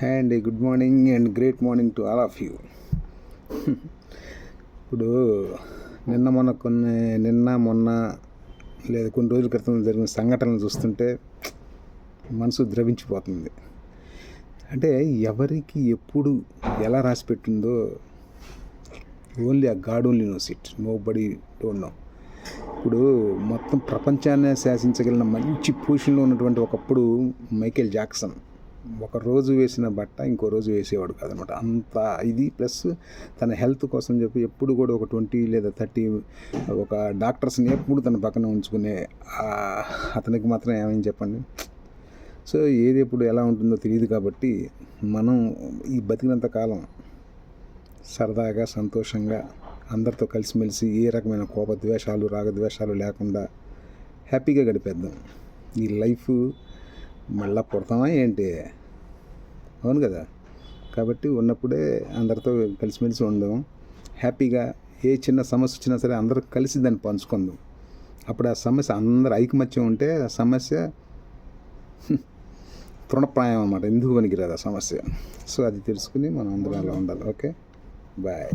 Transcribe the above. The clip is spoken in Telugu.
హాయ్ అండి, good morning and great morning to all of you. ఇప్పుడు నిన్న మొన్న లేదా కొన్ని రోజుల క్రితం జరిగిన సంఘటనలు చూస్తుంటే మనసు ద్రవించిపోతుంది. అంటే ఎవరికి ఎప్పుడు ఎలా రాసి పెట్టిందో ఓన్లీ ఆ God only knows it, nobody don't know. ఇప్పుడు మొత్తం ప్రపంచాన్ని శాసించగలిగిన మంచి పొజిషన్లో ఉన్నటువంటి ఒకప్పుడు మైకేల్ జాక్సన్ ఒక రోజు వేసిన బట్ట ఇంకో రోజు వేసేవాడు కాదనమాట. అంత ఇది ప్లస్ తన హెల్త్ కోసం చెప్పి ఎప్పుడు కూడా ఒక 20 లేదా 30 ఒక డాక్టర్స్ని ఎప్పుడు తన పక్కన ఉంచుకునే అతనికి మాత్రం ఏమైంది చెప్పండి. సో ఏది ఎప్పుడు ఎలా ఉంటుందో తెలియదు. కాబట్టి మనం ఈ బతికినంత కాలం సరదాగా సంతోషంగా అందరితో కలిసిమెలిసి ఏ రకమైన కోపద్వేషాలు రాగద్వేషాలు లేకుండా హ్యాపీగా గడిపేద్దాం. ఈ లైఫ్ మళ్ళా పుడతామా ఏంటి? అవును కదా. కాబట్టి ఉన్నప్పుడే అందరితో కలిసిమెలిసి ఉందాం. హ్యాపీగా ఏ చిన్న సమస్య వచ్చినా సరే అందరూ కలిసి దాన్ని పంచుకుందాం. అప్పుడు ఆ సమస్య అందరు ఐకమత్యం ఉంటే ఆ సమస్య తృణప్రాయం అన్నమాట, ఎందుకు పనికిరాదు ఆ సమస్య. సో అది తెలుసుకుని మనం అందరం అలా ఉండాలి. Okay, bye.